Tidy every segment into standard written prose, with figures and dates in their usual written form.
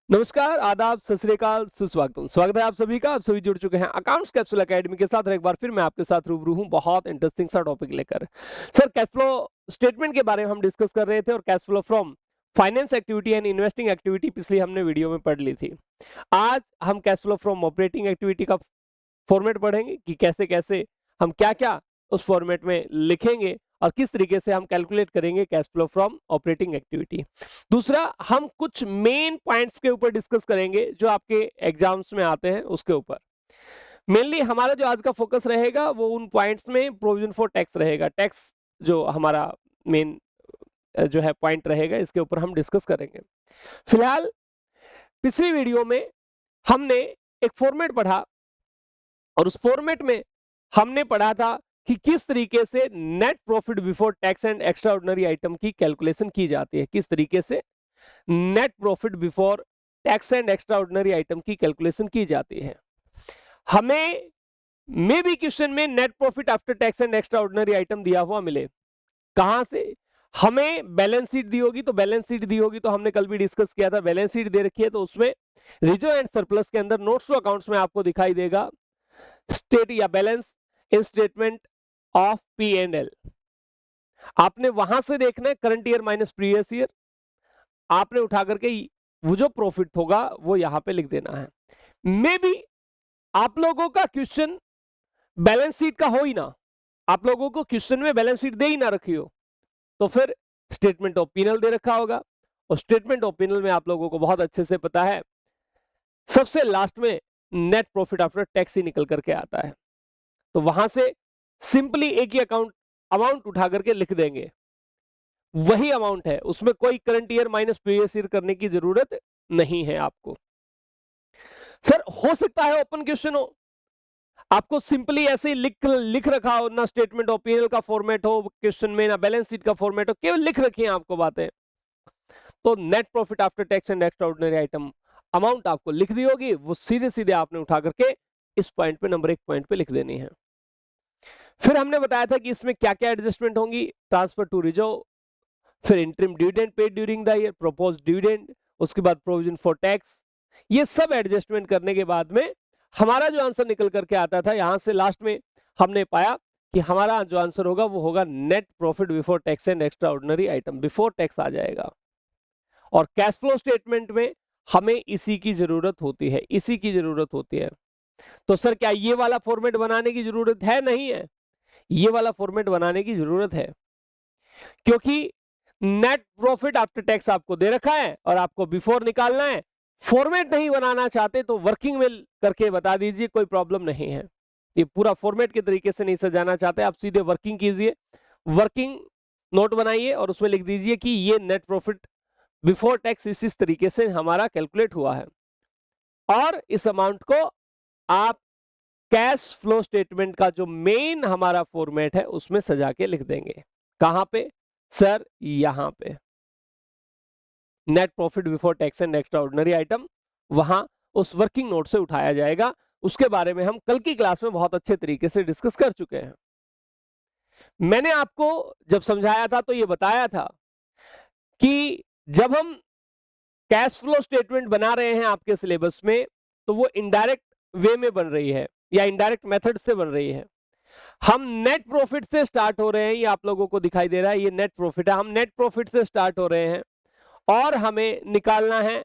नमस्कार, आदाब, सत श्री अकाल, सुस्वागतम। स्वागत है आप सभी का। आप सभी जुड़ चुके हैं अकाउंट्स कैप्सूल एकेडमी के साथ और एक बार फिर मैं आपके साथ रूबरू हूं बहुत इंटरेस्टिंग सा टॉपिक लेकर। सर, कैश फ्लो स्टेटमेंट के बारे में हम डिस्कस कर रहे थे और cash flow from finance activity and investing activity पिछली हमने वीडियो में पढ़ ली थी। आज हम cash flow from operating activity का फॉर्मेट पढ़ेंगे कि कैसे कैसे हम क्या क्या उस फॉर्मेट में लिखेंगे और किस तरीके से हम कैलकुलेट करेंगे cash flow from operating activity. दूसरा, हम कुछ मेन पॉइंट्स के ऊपर डिस्कस करेंगे जो आपके एग्जाम्स में आते हैं उसके ऊपर। मेनली हमारा जो आज का फोकस रहेगा वो उन पॉइंट्स में प्रोविजन फॉर टैक्स रहेगा। टैक्स जो हमारा मेन जो है पॉइंट रहेगा, इसके ऊपर हम डिस्कस करेंगे। फिलहाल पिछली वीडियो में हमने एक फॉर्मेट पढ़ा और उस फॉर्मेट में हमने पढ़ा था कि किस तरीके से net profit before tax and extraordinary item की कैलकुलेशन की जाती है। किस तरीके से net profit before tax and extraordinary item की कैलकुलेशन की जाती है। हमें मे बी क्वेश्चन में net profit after tax and extraordinary item दिया हुआ मिले। कहां से? हमें बैलेंस शीट दी होगी, तो बैलेंस शीट दी होगी तो हमने कल भी डिस्कस किया था, बैलेंस शीट दे रखी है तो उसमें रिजर्व एंड सरप्लस के अंदर नोट्स टू अकाउंट्स में आपको दिखाई देगा स्टेट या balance in statement of P and L. आपने वहां से देखना है current year minus previous year. आपने उठा करके वो जो प्रॉफिट होगा वो यहां पे लिख देना है। मे बी आप लोगों का क्वेश्चन बैलेंस शीट का हो ही ना, आप लोगों को क्वेश्चन में बैलेंस शीट दे ही ना रखी हो, तो फिर स्टेटमेंट ऑफ पीनल दे रखा होगा और स्टेटमेंट ऑफ पीनल में आप लोगों को बहुत अच्छे से पता है सबसे लास्ट में नेट प्रॉफिट आफ्टर टैक्स ही निकल करके आता है। तो वहां से सिंपली एक ही अमाउंट उठा करके लिख देंगे, वही अमाउंट है, उसमें कोई current year minus previous year करने की जरूरत नहीं है आपको। सर, हो सकता है ओपन क्वेश्चन हो, आपको सिंपली ऐसे ही लिख रखा हो ना, स्टेटमेंट ऑफ पीएनएल का फॉर्मेट हो क्वेश्चन में, ना बैलेंस शीट का फॉर्मेट हो, केवल लिख रखी है आपको बातें। तो net profit after tax and extraordinary item amount आपको लिख दी होगी, वो सीधे सीधे आपने उठा करके इस पॉइंट पे, नंबर 1 पॉइंट पे लिख देनी है। फिर हमने बताया था कि इसमें क्या क्या एडजस्टमेंट होंगी। ट्रांसफर टू रिजर्व, फिर interim dividend paid during the year, proposed dividend, उसके बाद प्रोविजन फॉर टैक्स। ये सब एडजस्टमेंट करने के बाद में हमारा जो आंसर निकल करके आता था, यहां से लास्ट में हमने पाया कि हमारा जो आंसर होगा वो होगा net profit before tax and extraordinary item, before tax आ जाएगा। और कैश फ्लो स्टेटमेंट में हमें इसी की जरूरत होती है, इसी की जरूरत होती है। तो सर, क्या ये वाला फॉर्मेट बनाने की जरूरत है? नहीं है, ये वाला फॉर्मेट बनाने की जरूरत है, क्योंकि नेट प्रॉफिट आफ्टर टैक्स आपको दे रखा है और आपको बिफोर निकालना है। फॉर्मेट नहीं बनाना चाहते तो वर्किंग में करके बता दीजिए, कोई प्रॉब्लम नहीं है। ये पूरा फॉर्मेट के तरीके से नहीं सजाना चाहते, आप सीधे वर्किंग कीजिए, वर्किंग नोट बनाइए और उसमें लिख दीजिए कि ये नेट प्रॉफिट बिफोर टैक्स इस तरीके से हमारा कैलकुलेट हुआ है और इस अमाउंट को आप कैश फ्लो स्टेटमेंट का जो मेन हमारा फॉर्मेट है उसमें सजा के लिख देंगे। कहां पे सर? यहां पे net profit before tax and extraordinary item, वहां उस वर्किंग नोट से उठाया जाएगा। उसके बारे में हम कल की क्लास में बहुत अच्छे तरीके से डिस्कस कर चुके हैं। मैंने आपको जब समझाया था तो ये बताया था कि जब हम कैश फ्लो स्टेटमेंट बना रहे हैं आपके सिलेबस में, तो वो इनडायरेक्ट वे में बन रही है या इनडायरेक्ट मेथड से बन रही है। हम नेट प्रॉफिट से स्टार्ट हो रहे हैं, ये आप लोगों को दिखाई दे रहा है, ये नेट प्रॉफिट है। हम नेट प्रॉफिट से स्टार्ट हो रहे हैं और हमें निकालना है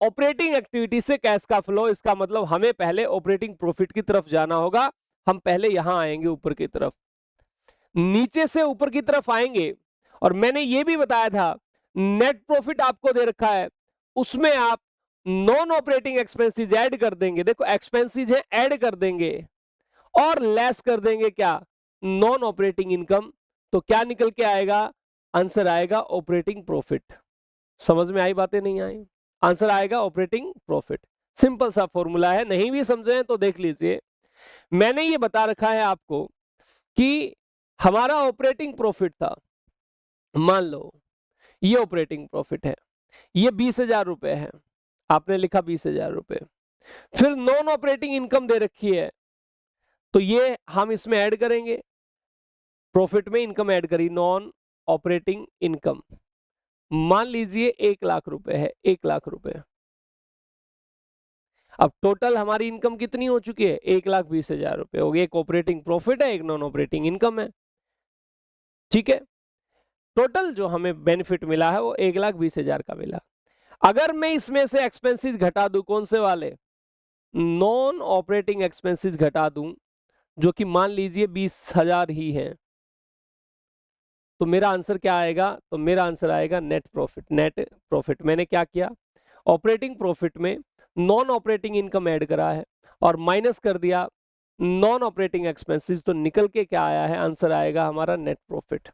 ऑपरेटिंग एक्टिविटी से कैश का फ्लो। इसका मतलब हमें पहले ऑपरेटिंग प्रॉफिट की तरफ जाना होगा। हम पहले यहां आएंगे ऊपर की तरफ, नीचे से ऊपर की तरफ आएंगे। और मैंने ये भी बताया था नेट प्रॉफिट आपको दे रखा है, उसमें आप नॉन ऑपरेटिंग एक्सपेंसेस ऐड कर देंगे। देखो, एक्सपेंसेस है, ऐड कर देंगे और लेस कर देंगे क्या? Non operating income. तो क्या निकल के आएगा? आंसर आएगा ऑपरेटिंग प्रॉफिट। समझ में आई बातें? नहीं आई? आंसर आएगा ऑपरेटिंग प्रॉफिट। सिंपल सा फॉर्मूला है, नहीं भी समझे हैं तो देख लीजिए। मैंने ये बता रखा है आपको कि हमारा ऑपरेटिंग प्रॉफिट था, मान लो ये ऑपरेटिंग प्रॉफिट है, ये 20,000 रुपए है, आपने लिखा 20,000 रुपए। फिर नॉन ऑपरेटिंग इनकम दे रखी है, तो ये हम इसमें ऐड करेंगे, प्रॉफिट में इनकम ऐड करी, नॉन ऑपरेटिंग इनकम। मान लीजिए 1 लाख रुपए है, 1 लाख रुपए। अब टोटल हमारी इनकम कितनी हो चुकी है? 1,20,000 रुपए हो गई। एक ऑपरेटिंग प्रॉफिट है, एक नॉन ऑपरेटिंग इनकम है। ठीक है, टोटल जो हमें बेनिफिट मिला है वो 1,20,000 का मिला। अगर मैं इसमें से एक्सपेंसेस घटा दूं, कौन से वाले? नॉन ऑपरेटिंग एक्सपेंसेस घटा दूं, जो कि मान लीजिए 20,000 ही है, तो मेरा आंसर क्या आएगा? तो मेरा आंसर आएगा नेट प्रॉफिट। नेट प्रॉफिट मैंने क्या किया? ऑपरेटिंग प्रॉफिट में नॉन ऑपरेटिंग इनकम ऐड करा है और माइनस कर दिया नॉन ऑपरेटिंग एक्सपेंसेस, तो निकल के क्या आया है? आंसर आएगा हमारा नेट प्रॉफिट।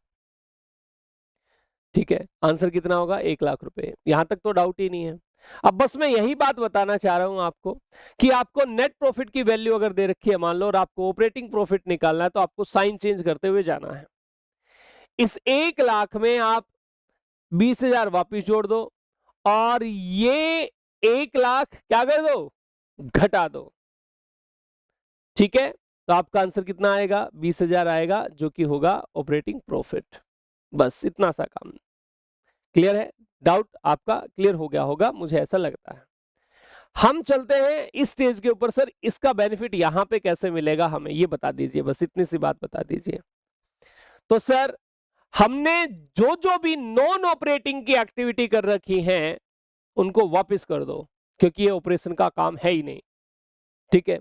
ठीक है, आंसर कितना होगा? 1,00,000 रुपए। यहां तक तो डाउट ही नहीं है। अब बस मैं यही बात बताना चाह रहा हूं आपको कि आपको नेट प्रॉफिट की वैल्यू अगर दे रखी है मान लो, और आपको ऑपरेटिंग प्रॉफिट निकालना है, तो आपको साइन चेंज करते हुए जाना है। इस 1,00,000 में आप 20,000 वापिस जोड़ दो और ये 1,00,000 क्या कर दो? घटा दो। ठीक है, तो आपका आंसर कितना आएगा? 20,000 आएगा, जो कि होगा ऑपरेटिंग प्रॉफिट। बस इतना सा काम। क्लियर है? डाउट आपका क्लियर हो गया होगा, मुझे ऐसा लगता है। हम चलते हैं इस स्टेज के ऊपर। सर इसका बेनिफिट यहां पे कैसे मिलेगा, हमें ये बता दीजिए, बस इतनी सी बात बता दीजिए। तो सर हमने जो जो भी नॉन ऑपरेटिंग की एक्टिविटी कर रखी है उनको वापस कर दो, क्योंकि ये ऑपरेशन का काम है ही नहीं। ठीक है,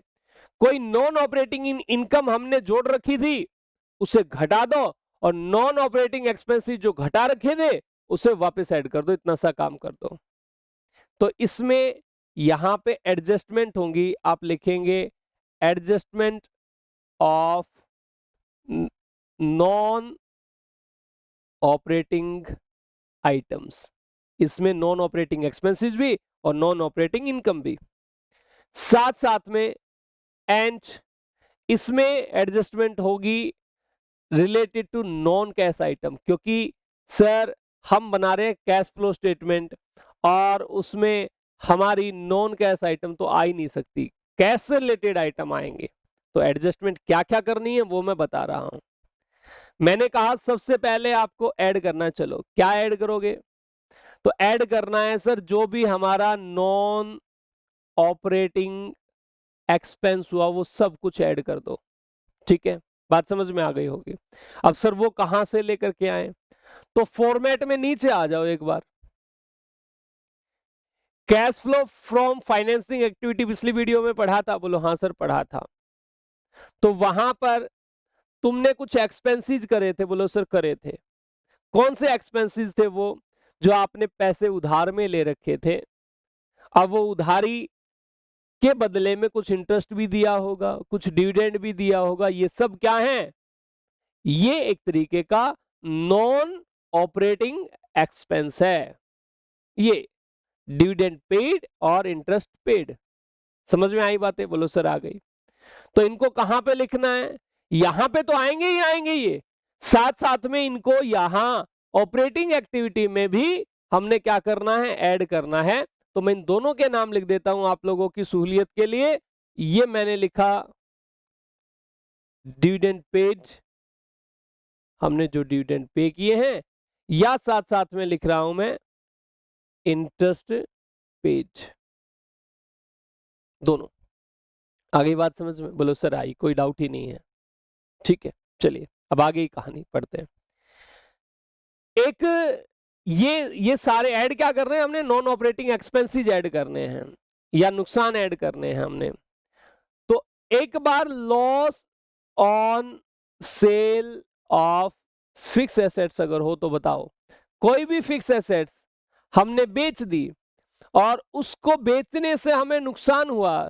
कोई नॉन ऑपरेटिंग इनकम हमने जोड़ रखी थी उसे घटा दो, और नॉन ऑपरेटिंग एक्सपेंसेस जो घटा रखे थे उसे वापस ऐड कर दो, इतना सा काम कर दो। तो इसमें यहां पे एडजस्टमेंट होंगी, आप लिखेंगे adjustment of non operating items. इसमें नॉन ऑपरेटिंग एक्सपेंसेस भी और नॉन ऑपरेटिंग इनकम भी साथ साथ में। एंड इसमें एडजस्टमेंट होगी related to non cash item, क्योंकि सर हम बना रहे हैं कैश फ्लो स्टेटमेंट और उसमें हमारी नॉन कैश आइटम तो आ ही नहीं सकती, कैश से रिलेटेड आइटम आएंगे। तो एडजस्टमेंट क्या क्या करनी है वो मैं बता रहा हूं। मैंने कहा सबसे पहले आपको ऐड करना, चलो क्या ऐड करोगे? तो ऐड करना है सर जो भी हमारा नॉन ऑपरेटिंग एक्सपेंस हुआ वो सब कुछ ऐड कर दो। ठीक है, बात समझ में आ गई होगी। अब सर वो कहां से लेकर के आए? तो फॉर्मेट में नीचे आ जाओ एक बार। Cash flow from financing activity पिछली वीडियो में पढ़ा था, बोलो हाँ सर पढ़ा था। तो वहां पर तुमने कुछ एक्सपेंसेस करे थे, बोलो सर करे थे। कौन से एक्सपेंसेस थे वो? जो आपने पैसे उधार में ले रखे थे, अब वो उधारी के बदले में कुछ इंटरेस्ट भी दिया होगा, कुछ डिविडेंड भी दिया होगा, ये सब क्या है? ये एक तरीके का नॉन ऑपरेटिंग एक्सपेंस है। ये डिविडेंड पेड और इंटरेस्ट पेड। समझ में आई बातें? बोलो सर आ गई। तो इनको कहां पे लिखना है? यहां पे तो आएंगे ही आएंगे ये, साथ साथ में इनको यहां ऑपरेटिंग एक्टिविटी में भी हमने क्या करना है? ऐड करना है। तो मैं इन दोनों के नाम लिख देता हूं आप लोगों की सहूलियत के लिए। ये मैंने लिखा डिविडेंड पेड, हमने जो डिविडेंड पे किए हैं, या साथ साथ में लिख रहा हूं मैं इंटरेस्ट पेड। दोनों। आगे बात समझ में? बोलो सर आई, कोई डाउट ही नहीं है। ठीक है, चलिए अब आगे की कहानी पढ़ते हैं। एक ये सारे ऐड क्या कर रहे हैं हमने? नॉन ऑपरेटिंग एक्सपेंसेस ऐड करने हैं या नुकसान ऐड करने हैं हमने। तो एक बार loss on sale of fix assets अगर हो तो बताओ, कोई भी फिक्स एसेट्स हमने बेच दी और उसको बेचने से हमें नुकसान हुआ,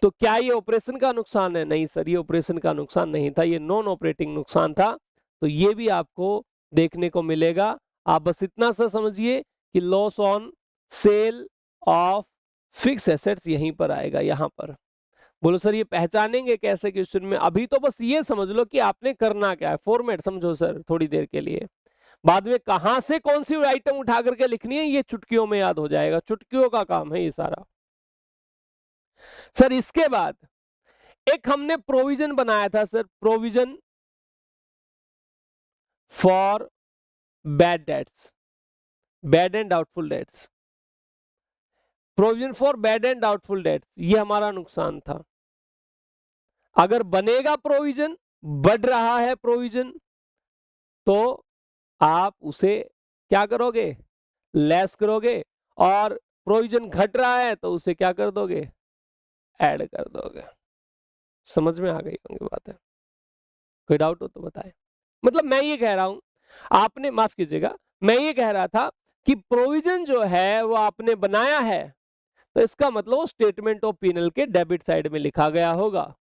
तो क्या ये ऑपरेशन का नुकसान है? नहीं सर, ये ऑपरेशन का नुकसान नहीं था, ये नॉन ऑपरेटिंग नुकसान था। तो ये भी आपको देखने को मिलेगा। आप बस इतना सा समझिए कि loss on sale of fix assets यहीं पर आएगा, यहां पर। बोलो सर ये पहचानेंगे कैसे क्वेश्चन में? अभी तो बस ये समझ लो कि आपने करना क्या है, फॉर्मेट समझो सर थोड़ी देर के लिए। बाद में कहां से कौन सी आइटम उठा करके लिखनी है ये चुटकियों में याद हो जाएगा, चुटकियों का काम है ये सारा। सर इसके बाद एक हमने प्रोविजन बनाया था sir, provision for bad debts, bad and doubtful dates. Provision for bad and doubtful dates, ये हमारा नुकसान था। अगर बनेगा प्रोविजन, बढ़ रहा है प्रोविजन, तो आप उसे क्या करोगे, लेस करोगे, और प्रोविजन घट रहा है तो उसे क्या कर दोगे, ऐड कर दोगे। समझ में आ गई होंगी बातें? कोई डाउट हो तो बताएं। मतलब मैं ये कह रहा हूं, आपने, माफ कीजिएगा, मैं ये कह रहा था कि प्रोविजन जो है वो आपने बनाया है, तो इसका मतलब स्टेटमेंट ऑफ पीनल के डेबिट साइड में लिखा गया होगा,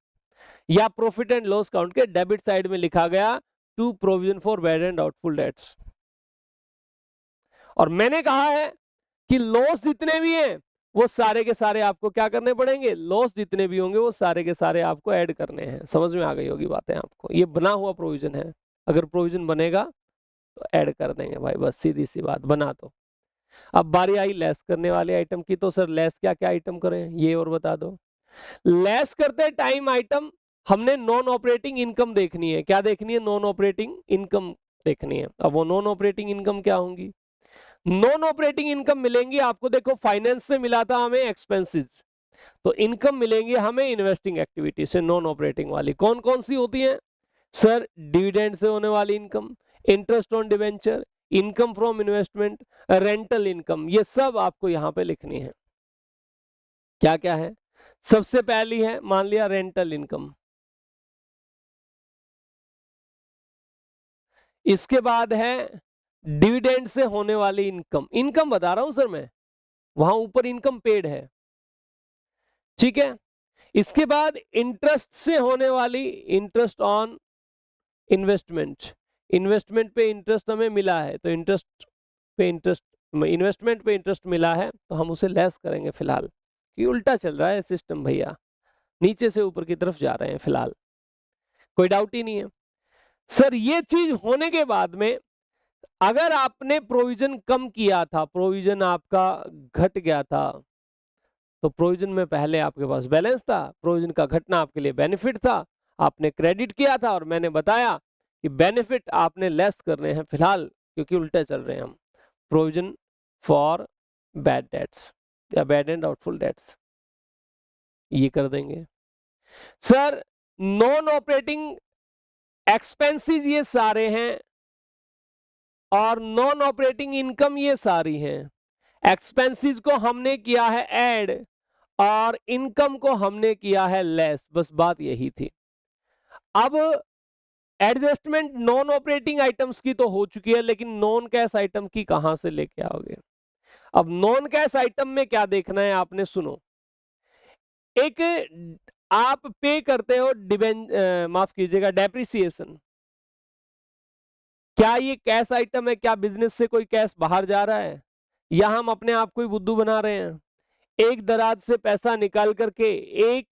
या प्रॉफिट एंड लॉस काउंट के डेबिट साइड में लिखा गया to provision for bad and doubtful debts. और मैंने कहा है कि लॉस जितने भी हैं वो सारे के सारे आपको क्या करने पड़ेंगे, लॉस जितने भी होंगे वो सारे के सारे आपको ऐड करने हैं। समझ में आ गई होगी बातें आपको? ये बना हुआ प्रोविजन है, अगर प्रोविजन बनेगा तो ऐड कर देंगे भाई, बस सीधी सी बात, बना दो। अब बारी आई लेस करने वाले आइटम की, तो सर लेस क्या क्या आइटम करें ये और बता दो। लेस करते टाइम आइटम हमने नॉन ऑपरेटिंग इनकम देखनी है। क्या देखनी है? नॉन ऑपरेटिंग इनकम देखनी है। अब वो नॉन ऑपरेटिंग इनकम क्या होंगी? नॉन ऑपरेटिंग इनकम मिलेंगी आपको, देखो फाइनेंस से मिला था हमें एक्सपेंसेस, तो इनकम मिलेंगी हमें इन्वेस्टिंग एक्टिविटी से, नॉन ऑपरेटिंग वाली। कौन कौन सी होती है सर? डिविडेंड से होने वाली income, interest on debenture, income from investment, rental income, ये सब आपको यहां पे लिखनी है। क्या क्या है? सबसे पहली है, मान लिया रेंटल इनकम, इसके बाद है डिविडेंड से होने वाली इनकम, इनकम बता रहा हूं सर मैं, वहां ऊपर इनकम पेड है, ठीक है। इसके बाद इंटरेस्ट से होने वाली, इंटरेस्ट ऑन इन्वेस्टमेंट, इन्वेस्टमेंट पे इंटरेस्ट हमें मिला है, तो इंटरेस्ट पे इंटरेस्ट, इन्वेस्टमेंट पे इंटरेस्ट मिला है तो हम उसे लेस करेंगे फिलहाल, कि उल्टा चल रहा है सिस्टम भैया, नीचे से ऊपर की तरफ जा रहे हैं फिलहाल, कोई डाउट ही नहीं है। सर ये चीज होने के बाद में अगर आपने प्रोविजन कम किया था, प्रोविजन आपका घट गया था, तो प्रोविजन में पहले आपके पास बैलेंस था, प्रोविजन का घटना आपके लिए बेनिफिट था, आपने क्रेडिट किया था, और मैंने बताया कि बेनिफिट आपने लेस करने हैं फिलहाल, क्योंकि उल्टे चल रहे हैं हम। प्रोविजन फॉर बैड डेट्स या बैड एंड डाउटफुल डेट्स, ये कर देंगे। सर नॉन ऑपरेटिंग एक्सपेंसेस ये सारे हैं, और नॉन ऑपरेटिंग इनकम ये सारी हैं। एक्सपेंसेस को हमने किया है ऐड, और इनकम को हमने किया है लेस, बस बात यही थी। अब एडजस्टमेंट नॉन ऑपरेटिंग आइटम्स की तो हो चुकी है, लेकिन नॉन कैश आइटम की कहां से लेके आओगे? अब नॉन कैश आइटम में क्या देखना है आपने, सुनो। एक आप पे करते हो माफ कीजिएगा, डेप्रिसिएशन, क्या ये कैश आइटम है? क्या बिजनेस से कोई कैश बाहर जा रहा है, या हम अपने आप को ही बुद्धू बना रहे हैं? एक दराज से पैसा निकाल करके, एक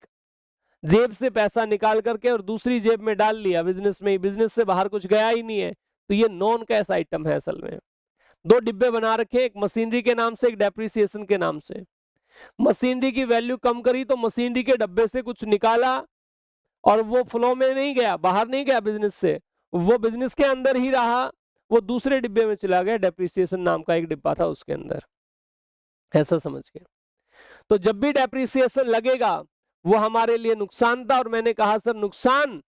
जेब से पैसा निकाल करके और दूसरी जेब में डाल लिया, बिजनेस में ही, बिजनेस से बाहर कुछ गया ही नहीं है, तो ये नॉन कैश आइटम है असल में। दो डिब्बे बना रखे, एक मशीनरी के नाम से, एक डेप्रिसिएशन के नाम से। मशीनरी की वैल्यू कम करी तो मशीनरी के डब्बे से कुछ निकाला, और वो फ्लो में नहीं गया, बाहर नहीं गया बिजनेस से, वो बिजनेस के अंदर ही रहा, वो दूसरे डिब्बे में चला गया, डेप्रिसिएशन नाम का एक डिब्बा था उसके अंदर, ऐसा समझ के। तो जब भी डेप्रिसिएशन लगेगा वो हमारे लिए नुकसान था, और मैंने कहा सर नुकसान,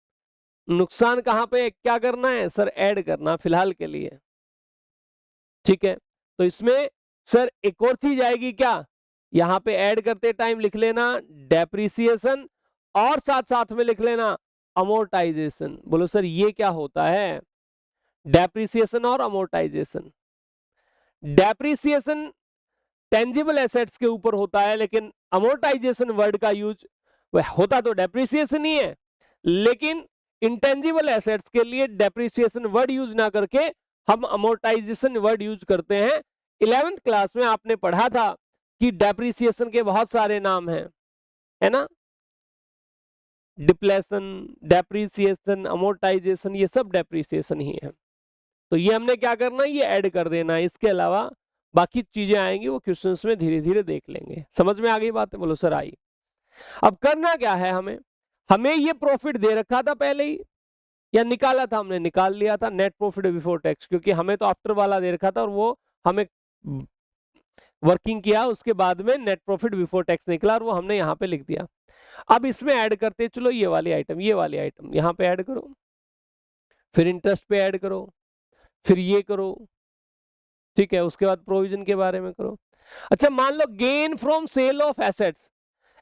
नुकसान कहां पे क्या करना है सर? ऐड करना फिलहाल के लिए, ठीक है। तो इसमें सर एक और चीज आएगी क्या, यहां पे ऐड करते टाइम लिख लेना डेप्रिसिएशन, और साथ साथ में लिख लेना अमोर्टाइजेशन। बोलो सर ये क्या होता है? डेप्रिसिएशन और अमोर्टाइजेशन। डेप्रिसिएशन टेंजिबल एसेट्स के ऊपर होता है, लेकिन अमोर्टाइजेशन वर्ड का यूज होता तो डेप्रिसिएशन ही है, लेकिन इंटेंजिबल एसेट्स के लिए डेप्रिसिएशन वर्ड यूज ना करके हम अमोर्टाइजेशन वर्ड यूज करते हैं। 11th क्लास में आपने पढ़ा था कि डेप्रिसिएशन के बहुत सारे नाम हैं, है ना? डिप्लेशन, डेप्रिसिएशन, अमोर्टाइजेशन, ये सब डेप्रिसिएशन ही है। तो ये हमने क्या करना है, ये ऐड कर देना है। इसके अलावा बाकी चीजें आएंगी वो क्वेश्चंस में धीरे धीरे देख लेंगे। समझ में आ गई बात है? बोलो सर आई। अब करना क्या है हमें, हमें ये प्रॉफिट दे रखा था पहले ही, या निकाला था? हमने निकाल लिया था नेट प्रॉफिट बिफोर टैक्स, क्योंकि हमें तो आफ्टर वाला दे रखा था, और वो हमें वर्किंग किया, उसके बाद में नेट प्रॉफिट बिफोर टैक्स निकला और वो हमने यहाँ पे लिख दिया। अब इसमें ऐड करते चलो ये वाली आइटम यहाँ पे ऐड करो, फिर इंटरेस्ट पे ऐड करो, फिर ये करो, ठीक है, उसके बाद प्रोविजन के बारे में करो। अच्छा मान लो gain from sale of assets,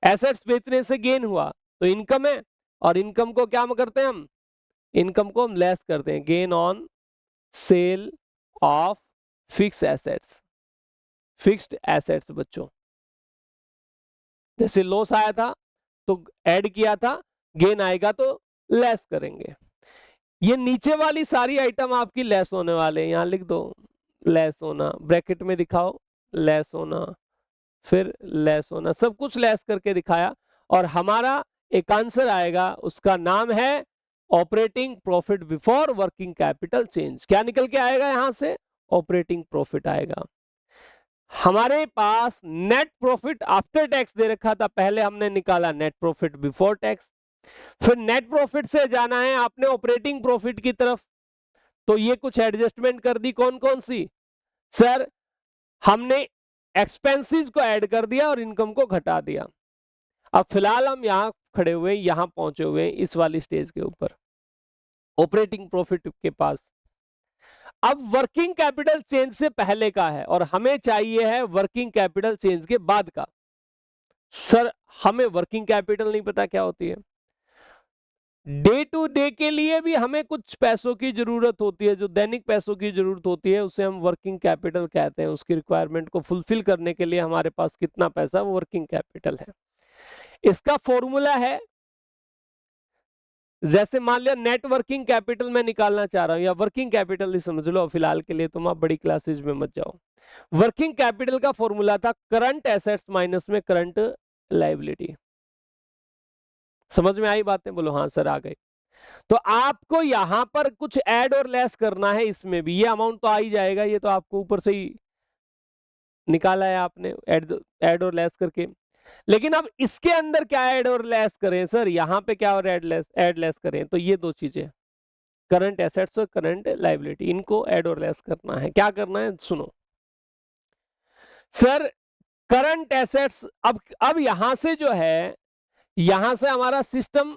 assets बेचने से गेन हुआ तो इनकम है, और इनकम को क्या करते हैं हम, इनकम को हम लेस करते हैं, gain on sale of fix assets, fixed assets बच्चों। जैसे लॉस आया था तो ऐड किया था, गेन आएगा तो लेस करेंगे। ये नीचे वाली सारी आइटम आपकी लेस होने वाले हैं, यहां लिख दो लेस होना, ब्रैकेट में दिखाओ लेस होना, फिर लेस होना, सब कुछ लेस करके दिखाया और हमारा एक आंसर आएगा, उसका नाम है operating profit before working capital change. क्या निकल के आएगा यहां से, ऑपरेटिंग प्रॉफिट आएगा। हमारे पास नेट प्रॉफिट आफ्टर टैक्स दे रखा था, पहले हमने निकाला नेट प्रॉफिट बिफोर टैक्स, फिर नेट प्रॉफिट से जाना है आपने ऑपरेटिंग प्रॉफिट की तरफ, तो ये कुछ एडजस्टमेंट कर दी, कौन कौन सी सर, हमने एक्सपेंसेस को ऐड कर दिया और इनकम को घटा दिया। अब फिलहाल हम यहां खड़े हुए, यहां पहुंचे हुए इस वाली स्टेज के ऊपर, ऑपरेटिंग प्रॉफिट के पास। अब वर्किंग कैपिटल चेंज से पहले का है और हमें चाहिए है वर्किंग कैपिटल चेंज के बाद का। सर हमें वर्किंग कैपिटल नहीं पता क्या होती है, डे टू डे के लिए भी हमें कुछ पैसों की जरूरत होती है, जो दैनिक पैसों की जरूरत होती है उसे हम वर्किंग कैपिटल कहते हैं। उसकी रिक्वायरमेंट को फुलफिल करने के लिए हमारे पास कितना पैसा, वो वर्किंग कैपिटल है। इसका फॉर्मूला है, जैसे मान लिया नेट वर्किंग कैपिटल मैं निकालना चाह रहा हूं, या वर्किंग कैपिटल ही समझ लो फिलहाल के लिए, तुम आप बड़ी क्लासेज में मत जाओ। वर्किंग कैपिटल का फॉर्मूला था करंट एसेट्स माइनस में करंट लायबिलिटी। समझ में आई बातें, बोलो हाँ सर आ गए। तो आपको यहां पर कुछ ऐड और लेस करना है, इसमें भी ये अमाउंट तो आ ही जाएगा, ये तो आपको ऊपर से ही निकाला है आपने ऐड और लेस करके। लेकिन अब इसके अंदर क्या ऐड और लेस करें सर, यहां पे क्या और ऐड लेस करें, तो ये दो चीजें, करंट एसेट्स और करंट लायबिलिटी, इनको ऐड और लेस करना है। क्या करना है सुनो सर, करंट एसेट्स, अब यहां से जो है, यहां से हमारा सिस्टम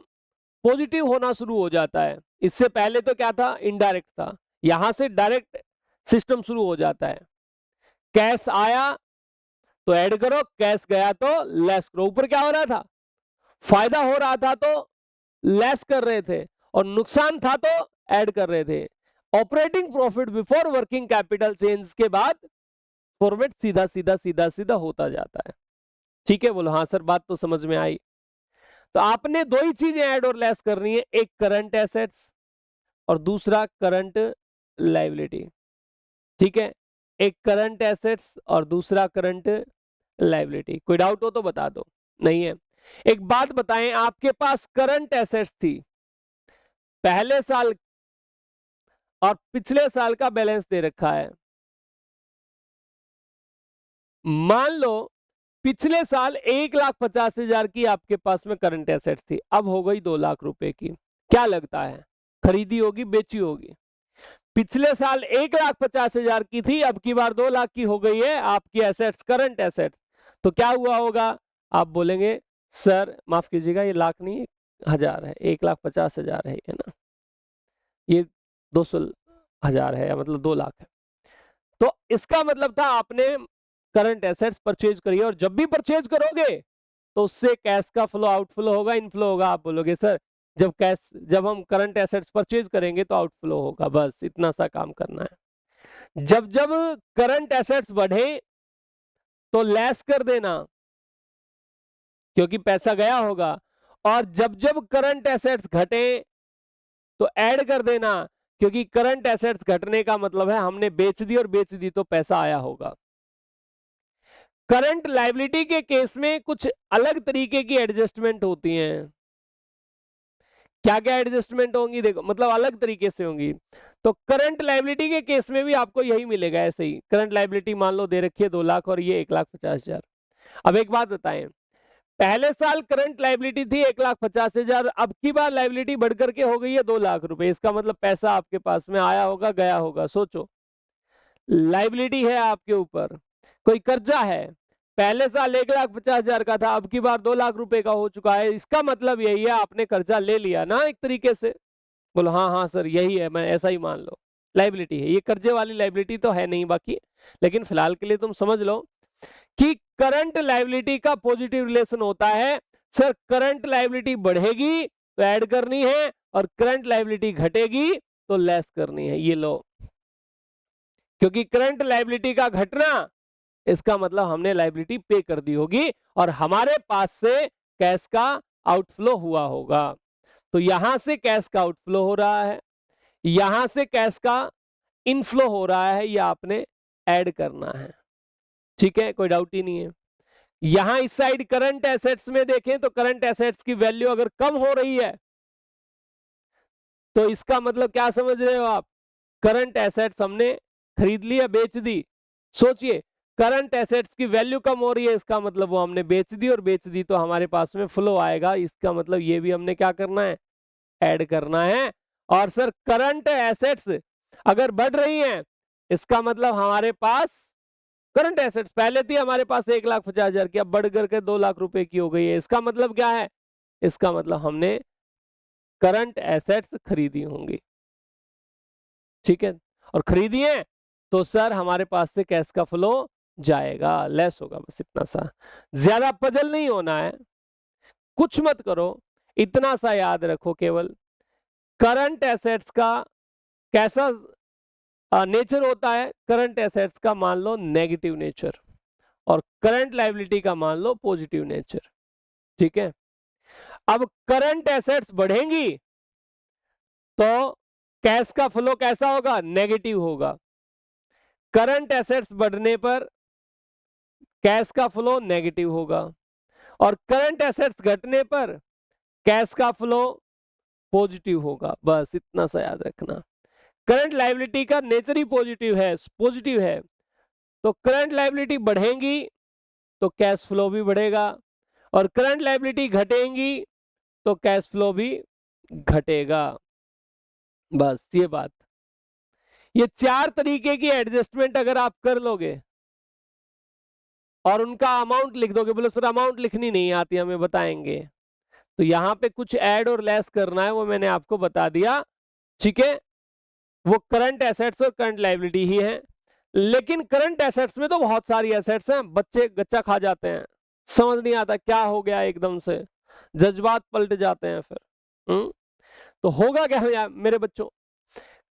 पॉजिटिव होना शुरू हो जाता है। इससे पहले तो क्या था, इनडायरेक्ट था, यहां से डायरेक्ट सिस्टम शुरू हो जाता है। कैश आया तो ऐड करो, कैश गया तो लेस करो। ऊपर क्या हो रहा था, फायदा हो रहा था तो लेस कर रहे थे, और नुकसान था तो ऐड कर रहे थे। Operating profit before working capital change के बाद फॉर्मेट सीधा सीधा सीधा सीधा होता जाता है। ठीक है, बोलो हाँ सर, बात तो समझ में आई। तो आपने दो ही चीजें ऐड और लेस करनी है, एक करंट एसेट्स और दूसरा करंट लायबिलिटी। ठीक है, एक करंट एसेट्स और दूसरा करंट लायबिलिटी। कोई डाउट हो तो बता दो, नहीं है। एक बात बताएं, आपके पास करंट एसेट्स थी, पहले साल और पिछले साल का बैलेंस दे रखा है। मान लो पिछले साल 1,50,000 की आपके पास में करंट एसेट्स थी, अब हो गई 2 लाख रुपए की। क्या लगता है, खरीदी होगी बेची होगी? पिछले साल 1,50,000 की थी, अब की बार 2 लाख की हो गई है आपकी एसेट्स, करंट एसेट्स। तो क्या हुआ होगा, आप बोलेंगे सर माफ कीजिएगा, ये लाख नहीं हजार है, 1,50,000 है ना, ये 200,000 है, मतलब 2 लाख है। तो इसका मतलब था आपने करंट एसेट्स परचेज करी है, और जब भी परचेज करोगे तो उससे कैश का फ्लो आउटफ्लो होगा, इनफ्लो होगा। आप बोलोगे सर जब हम करंट एसेट्स परचेज करेंगे तो आउटफ्लो होगा, बस इतना सा काम करना है। जब जब करंट एसेट्स बढ़े तो लेस कर देना, क्योंकि पैसा गया होगा, और जब जब करंट एसेट्स घटे तो ऐड कर देना, क्योंकि करंट एसेट्स घटने का मतलब है हमने बेच दी, और बेच दी तो पैसा आया होगा। करंट लायबिलिटी के केस में कुछ अलग तरीके की एडजस्टमेंट होती हैं। क्या क्या एडजस्टमेंट होंगी, देखो मतलब अलग तरीके से होंगी। तो करंट लायबिलिटी के केस में भी आपको यही मिलेगा, ऐसे ही करंट लायबिलिटी मान लो दे रखी है 2 लाख और ये 1,50,000। अब एक बात बताएं, पहले साल करंट लायबिलिटी थी 1,50,000, अब की बार लायबिलिटी बढ़कर के हो गई है 2 लाख रुपए। इसका मतलब पैसा आपके पास में आया होगा, गया होगा। सोचो, लायबिलिटी है आपके ऊपर, कोई कर्जा है, पहले साल 1,50,000 का था, अब की बार 2 लाख रुपए का हो चुका है, इसका मतलब यही है आपने कर्जा ले लिया ना एक तरीके से। बोलो हाँ हाँ सर यही है, मैं ऐसा ही मान लो, लाइबिलिटी है ये, कर्जे वाली लाइबिलिटी तो है नहीं बाकी, लेकिन फिलहाल के लिए तुम समझ लो कि करंट लाइबिलिटी का पॉजिटिव रिलेशन होता है। सर करंट लाइबिलिटी बढ़ेगी तो ऐड करनी है, और करंट लाइबिलिटी घटेगी तो लेस करनी है, ये लो। क्योंकि करंट लाइबिलिटी का घटना, इसका मतलब हमने लाइबिलिटी पे कर दी होगी और हमारे पास से कैश का आउटफ्लो हुआ होगा। तो यहां से कैश का आउटफ्लो हो रहा है, यहां से कैश का इनफ्लो हो रहा है, ये आपने ऐड करना है। ठीक है, कोई डाउट ही नहीं है। यहां इस साइड करंट एसेट्स में देखें तो करंट एसेट्स की वैल्यू अगर कम हो रही है तो इसका मतलब क्या समझ रहे हो आप? करंट एसेट्स हमने खरीद लिया, बेच दी। सोचिए, करंट एसेट्स की वैल्यू कम हो रही है, इसका मतलब वो हमने बेच दी, और बेच दी तो हमारे पास में फ्लो आएगा, इसका मतलब ये भी हमने क्या करना है? ऐड करना है। और सर करंट एसेट्स अगर बढ़ रही हैं, इसका मतलब हमारे पास करंट एसेट्स पहले थी हमारे पास 1,50,000 की, अब बढ़ करके 2 लाख रुपए की हो गई है, इसका मतलब क्या है? इसका मतलब हमने करंट एसेट्स खरीदी होंगी। ठीक है, और खरीदी है तो सर हमारे पास से कैश का फ्लो जाएगा, लेस होगा, बस इतना सा, ज्यादा पजल नहीं होना है, कुछ मत करो, इतना सा याद रखो केवल। करंट एसेट्स का कैसा नेचर होता है? करंट एसेट्स का मान लो नेगेटिव नेचर, और करंट लायबिलिटी का मान लो पॉजिटिव नेचर। ठीक है, अब करंट एसेट्स बढ़ेंगी तो कैश का फ्लो कैसा होगा? नेगेटिव होगा। करंट एसेट्स बढ़ने पर कैश का फ्लो नेगेटिव होगा, और करंट एसेट्स घटने पर कैश का फ्लो पॉजिटिव होगा। बस इतना सा याद रखना। करंट लायबिलिटी का नेचर ही पॉजिटिव है, तो करंट लायबिलिटी बढ़ेंगी तो कैश फ्लो भी बढ़ेगा, और करंट लायबिलिटी घटेंगी तो कैश फ्लो भी घटेगा। बस ये बात, ये 4 तरीके की एडजस्टमेंट अगर आप कर लोगे और उनका अमाउंट लिख दोगे, बोलो सर अमाउंट लिखनी नहीं आती, हमें बताएंगे, तो यहां पे कुछ ऐड और लेस करना है, वो मैंने आपको बता दिया। ठीक है, वो करंट एसेट्स और करंट लायबिलिटी ही है। लेकिन करंट एसेट्स में तो बहुत सारी एसेट्स हैं, बच्चे गच्चा खा जाते हैं, समझ नहीं आता क्या हो गया, एकदम से जज्बात पलट जाते हैं फिर। तो होगा क्या मेरे बच्चों?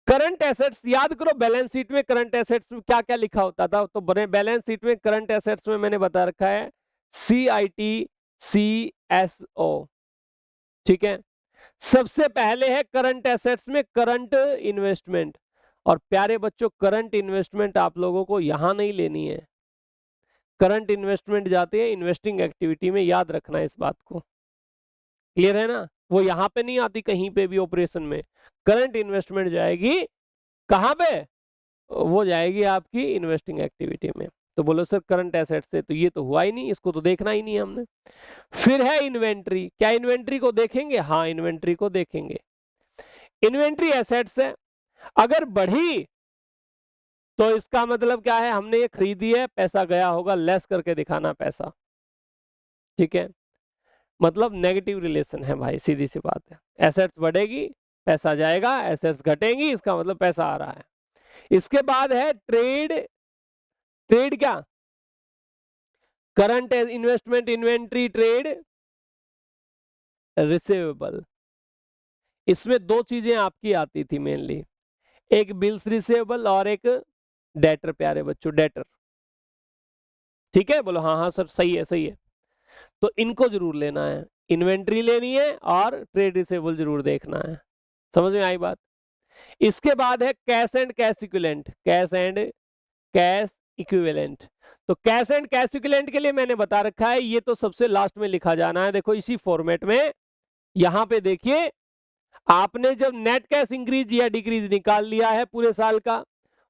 करंट एसेट्स याद करो, बैलेंस शीट में करंट एसेट्स में क्या क्या लिखा होता था? तो बैलेंस शीट में करंट एसेट्स में मैंने बता रखा है CITCSO। ठीक है, सबसे पहले है करंट एसेट्स में करंट इन्वेस्टमेंट, और प्यारे बच्चों करंट इन्वेस्टमेंट आप लोगों को यहां नहीं लेनी है, करंट इन्वेस्टमेंट जाती है इन्वेस्टिंग एक्टिविटी में, याद रखना इस बात को। क्लियर है ना? वो यहां पे नहीं आती कहीं पे भी ऑपरेशन में, करंट इन्वेस्टमेंट जाएगी कहां पे? वो जाएगी आपकी इन्वेस्टिंग एक्टिविटी में। तो बोलो सर करंट एसेट से तो ये तो हुआ ही नहीं, इसको तो देखना ही नहीं हमने। फिर है इन्वेंट्री, क्या इन्वेंट्री को देखेंगे? हाँ इन्वेंट्री को देखेंगे। इन्वेंट्री एसेट्स है, अगर बढ़ी तो इसका मतलब क्या है? हमने ये खरीदी है, पैसा गया होगा, लेस करके दिखाना पैसा। ठीक है, मतलब नेगेटिव रिलेशन है भाई, सीधी सी बात है। एसेट्स बढ़ेगी पैसा जाएगा, एसेट्स घटेंगी इसका मतलब पैसा आ रहा है। इसके बाद है ट्रेड। ट्रेड क्या? Current investment, inventory, trade, receivable. इसमें 2 चीजें आपकी आती थी मेनली, एक बिल्स रिसीवेबल और एक डेटर। प्यारे बच्चों डेटर, ठीक है, बोलो हाँ हाँ सर सही है सही है। तो इनको जरूर लेना है, इन्वेंट्री लेनी है और ट्रेड रिसीवेबल जरूर देखना है। समझ में आई बात? इसके बाद है cash and cash equivalent. Cash and cash equivalent, तो कैश एंड कैश इक्विवेलेंट के लिए मैंने बता रखा है, ये तो सबसे लास्ट में लिखा जाना है। देखो इसी फॉर्मेट में, यहां पे देखिए, आपने जब नेट कैश इंक्रीज या डिक्रीज निकाल लिया है पूरे साल का,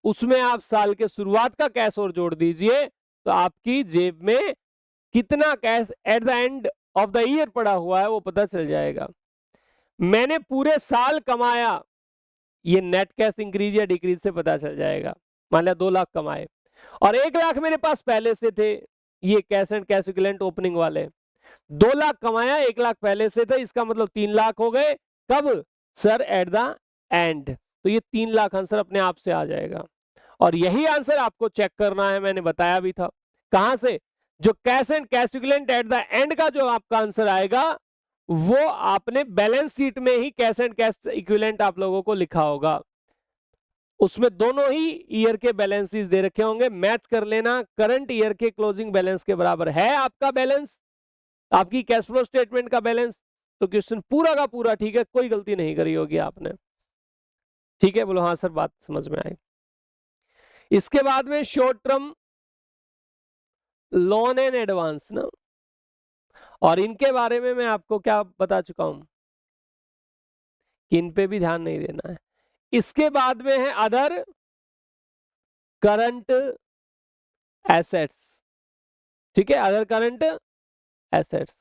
उसमें आप साल के शुरुआत का कैश और जोड़ दीजिए, तो आपकी जेब में कितना cash at the end of the year पड़ा हुआ है वो पता चल जाएगा। मैंने पूरे साल कमाया, ये नेट कैश इंक्रीज या डिक्रीज से पता चल जाएगा। मान लिया 2 लाख कमाए, और 1 लाख मेरे पास पहले से थे, ये cash and cash equivalent opening वाले। 2 लाख कमाया, 1 लाख पहले से था, इसका मतलब 3 लाख हो गए। कब सर? At the end. तो ये 3 लाख आंसर अपने आप से आ जाएगा। और यही आंसर आपको चेक करना है, मैंने बताया भी था। कहां से? जो cash and cash equivalent at the end का जो आपका आंसर आएगा, वो आपने बैलेंस शीट में ही कैश एंड कैश इक्विवेलेंट आप लोगों को लिखा होगा। उसमें दोनों ही ईयर के बैलेंसेस दे रखे होंगे, मैच कर लेना। करंट ईयर के क्लोजिंग बैलेंस के बराबर है आपका बैलेंस, आपकी कैश फ्लो स्टेटमेंट का बैलेंस। तो क्वेश्चन पूरा का पूरा ठीक है, कोई गलती नहीं करी होगी आपने। ठीक है, बोलो हाँ सर, बात समझ में आई। इसके बाद में short term loan and advance ना, और इनके बारे में मैं आपको क्या बता चुका हूं कि इन पे भी ध्यान नहीं देना है। इसके बाद में है अदर करंट एसेट्स। ठीक है, अदर करंट एसेट्स।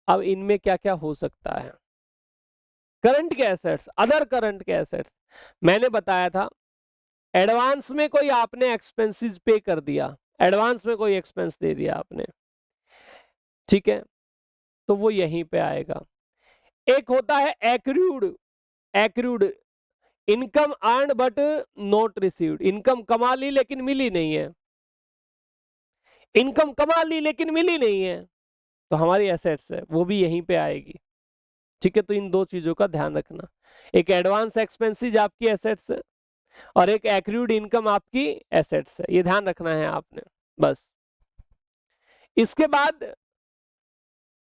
अब इनमें क्या क्या हो सकता है? करंट के एसेट्स, अदर करंट के एसेट्स, मैंने बताया था एडवांस में कोई आपने एक्सपेंसेस पे कर दिया, एडवांस में कोई एक्सपेंस दे दिया आपने, ठीक है, तो वो यहीं पे आएगा। एक होता है accrued, accrued income earn but not received, income कमा ली लेकिन मिली नहीं है, इनकम कमा ली लेकिन मिली नहीं है, तो हमारी एसेट्स है, वो भी यहीं पे आएगी। ठीक है, तो इन दो चीजों का ध्यान रखना, एक एडवांस एक्सपेंसेस आपकी एसेट्स है और एक एक्रूड इनकम आपकी एसेट्स है, ये ध्यान रखना है आपने बस। इसके बाद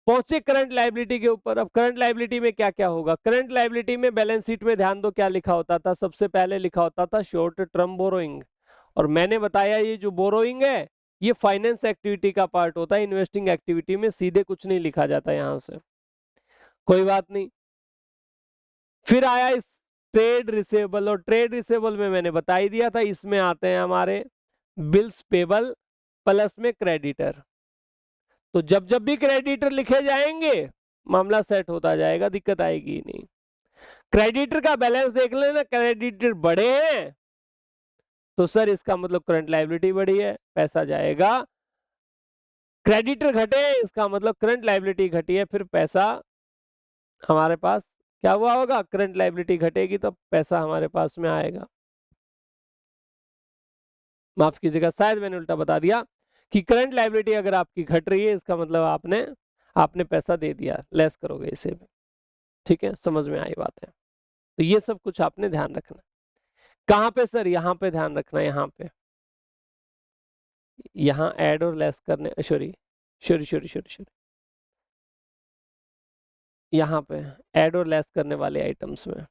पहुंचे करंट लायबिलिटी के ऊपर। अब करंट लायबिलिटी में क्या क्या होगा? करंट लायबिलिटी में बैलेंस शीट में ध्यान दो क्या लिखा होता था, सबसे पहले लिखा होता था शॉर्ट टर्म बोरोइंग। और मैंने बताया ये जो बोरोइंग है ये फाइनेंस एक्टिविटी का पार्ट होता है, इन्वेस्टिंग एक्टिविटी में सीधे कुछ नहीं लिखा जाता यहां से, कोई बात नहीं। फिर आया इस ट्रेड रिसेबल, और ट्रेड रिसेबल में मैंने बता ही दिया था, इसमें आते हैं हमारे बिल्स पेबल प्लस में क्रेडिटर। तो जब जब भी क्रेडिटर लिखे जाएंगे मामला सेट होता जाएगा, दिक्कत आएगी ही नहीं। क्रेडिटर का बैलेंस देख लेना, क्रेडिटर बढ़े हैं तो सर इसका मतलब करंट लायबिलिटी बढ़ी है, पैसा जाएगा। क्रेडिटर घटे इसका मतलब करंट लायबिलिटी घटी है, फिर पैसा हमारे पास क्या हुआ होगा? करंट लायबिलिटी घटेगी तो पैसा हमारे पास में आएगा। माफ कीजिएगा, शायद मैंने उल्टा बता दिया कि करंट लायबिलिटी अगर आपकी घट रही है इसका मतलब आपने आपने पैसा दे दिया, लेस करोगे इसे भी। ठीक है, समझ में आई बात है। तो ये सब कुछ आपने ध्यान रखना। कहां पे सर? यहाँ पे ध्यान रखना, यहाँ पे, यहाँ ऐड और लेस करने, sorry sorry sorry sorry sorry, यहाँ पे ऐड और लेस करने वाले आइटम्स में।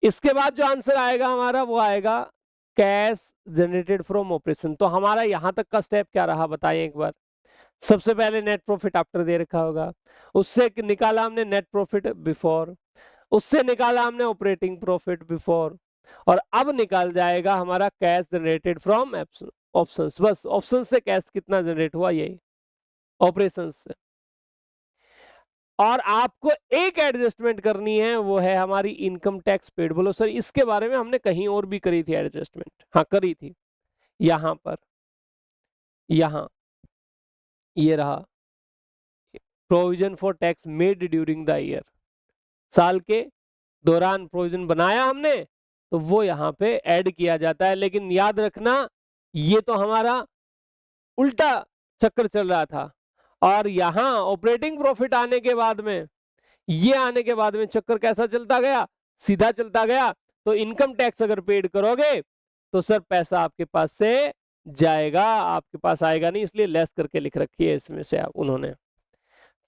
इसके बाद जो आंसर आएगा हमारा वो आएगा कैश जनरेटेड फ्रॉम ऑपरेशन। तो हमारा यहाँ तक का स्टेप क्या रहा बताइए एक बार। सबसे पहले नेट प्रॉफिट आफ्टर दे रखा होगा, उससे निकाला हमने नेट प्रॉफिट बिफोर, उससे निकाला हमने ऑपरेटिंग प्रॉफिट बिफोर, और अब निकाल जाएगा हमारा कैश जनरेटेड फ्रॉम ऑप्शंस। बस ऑप्शन से कैश कितना जनरेट हुआ यही ऑपरेशंस से। और आपको एक एडजस्टमेंट करनी है, वो है हमारी इनकम टैक्स पेड। बोलो सर इसके बारे में हमने कहीं और भी करी थी एडजस्टमेंट? हाँ करी थी, यहां पर, यहां ये रहा provision for tax made during the year, साल के दौरान प्रोविजन बनाया हमने तो वो यहाँ पे ऐड किया जाता है। लेकिन याद रखना ये तो हमारा उल्टा चक्कर चल रहा था, और यहाँ ऑपरेटिंग प्रॉफिट आने के बाद में, ये आने के बाद में चक्कर कैसा चलता गया? सीधा चलता गया। तो इनकम टैक्स अगर पेड करोगे तो सर पैसा आपके पास से जाएगा, आपके पास आएगा नहीं, इसलिए लेस करके लिख रखी है इसमें से आप उन्होंने।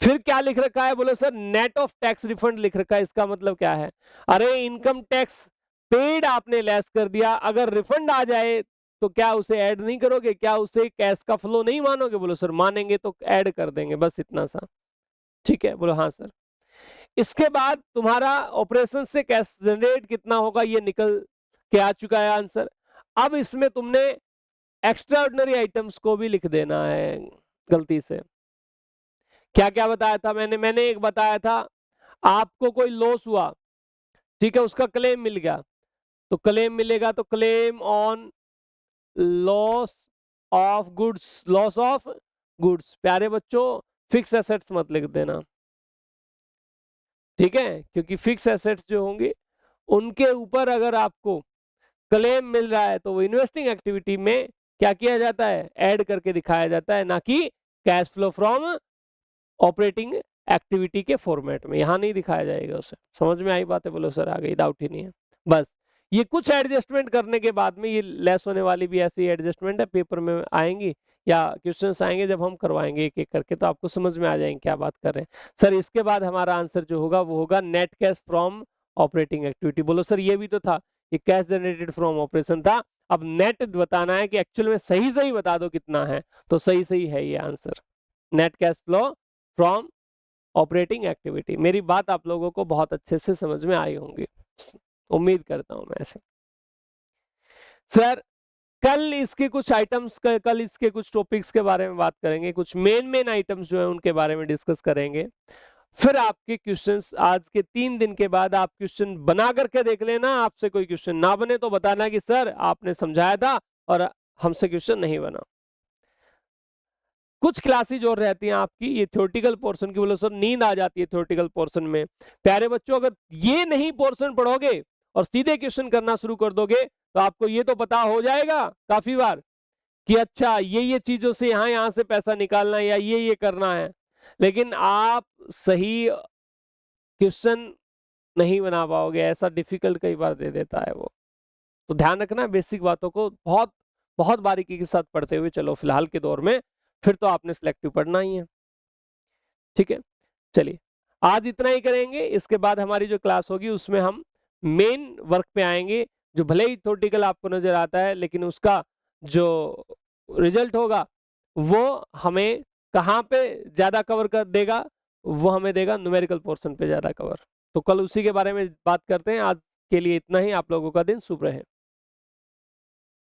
फिर क्या लिख रखा है? बोले sir net of tax refund लिख रखा है, इसका मतलब क्या है? अरे इनकम टैक्स पेड आपने लेस कर दिया, अगर रिफंड आ जाए तो क्या उसे ऐड नहीं करोगे? क्या उसे कैश का फ्लो नहीं मानोगे? बोलो सर मानेंगे तो ऐड कर देंगे, बस इतना सा। ठीक है, बोलो हाँ सर। इसके बाद तुम्हारा ऑपरेशन से कैश जनरेट कितना होगा ये निकल के आ चुका है आंसर। अब इसमें तुमने एक्स्ट्रा ऑर्डिनरी आइटम्स को भी लिख देना है गलती से। क्या क्या बताया था मैंने एक बताया था, आपको कोई लॉस हुआ, ठीक है, उसका क्लेम मिल गया, तो क्लेम मिलेगा, तो claim on loss of goods, loss of goods. प्यारे बच्चों फिक्स एसेट्स मत लिख देना, ठीक है, क्योंकि फिक्स एसेट्स जो होंगे उनके ऊपर अगर आपको क्लेम मिल रहा है तो वो इन्वेस्टिंग एक्टिविटी में क्या किया जाता है, ऐड करके दिखाया जाता है, ना कि cash flow from operating activity के फॉर्मेट में। यहां नहीं दिखाया जाएगा उसे। समझ में आई बात है? बोलो सर आ गई, डाउट ही नहीं है। बस ये कुछ एडजस्टमेंट करने के बाद में ये लेस होने वाली भी ऐसी एडजस्टमेंट है, पेपर में आएंगी या क्वेश्चंस आएंगे जब हम करवाएंगे एक एक करके, तो आपको समझ में आ जाएंगे क्या बात कर रहे हैं सर। इसके बाद हमारा आंसर जो होगा वो होगा net cash from operating activity. बोलो सर ये भी तो था, ये कैश जनरेटेड फ्रॉम ऑपरेशन था, अब नेट बताना है कि एक्चुअल में सही सही बता दो कितना है, तो सही सही है ये answer, net cash flow from operating activity. मेरी बात आप लोगों को बहुत अच्छे से समझ में आई होंगी, उम्मीद करता हूं मैं ऐसे। सर कल इसके कुछ आइटम्स, कल इसके कुछ टॉपिक्स के बारे में बात करेंगे, कुछ मेन आइटम्स जो है उनके बारे में डिस्कस करेंगे। फिर आपके क्वेश्चंस आज के 3 दिन के बाद आप क्वेश्चन बना करके देख लेना। आपसे कोई क्वेश्चन ना बने तो बताना कि सर आपने समझाया था और हमसे क्वेश्चन नहीं बना। कुछ क्लासेज और रहती हैं आपकी, ये थ्योरेटिकल पोर्शन की, बोलो सर नींद आ जाती है थ्योरेटिकल पोर्शन में। प्यारे बच्चों अगर ये नहीं पोर्शन पढ़ोगे और सीधे क्वेश्चन करना शुरू कर दोगे तो आपको ये तो पता हो जाएगा काफी बार कि अच्छा ये चीजों से यहाँ से पैसा निकालना है या ये करना है, लेकिन आप सही क्वेश्चन नहीं बना पाओगे, ऐसा डिफिकल्ट कई बार दे देता है वो। तो ध्यान रखना, बेसिक बातों को बहुत बहुत बारीकी के साथ पढ़ते हुए चलो फिलहाल के दौर में, फिर तो आपने सिलेक्टिव पढ़ना ही है, ठीक है। चलिए आज इतना ही करेंगे, इसके बाद हमारी जो क्लास होगी उसमें हम मेन वर्क पे आएंगे, जो भले ही थ्योरेटिकल आपको नजर आता है लेकिन उसका जो रिजल्ट होगा वो हमें कहाँ पे ज्यादा कवर कर देगा, वो हमें देगा न्यूमेरिकल पोर्शन पे ज्यादा कवर। तो कल उसी के बारे में बात करते हैं। आज के लिए इतना ही, आप लोगों का दिन शुभ रहे।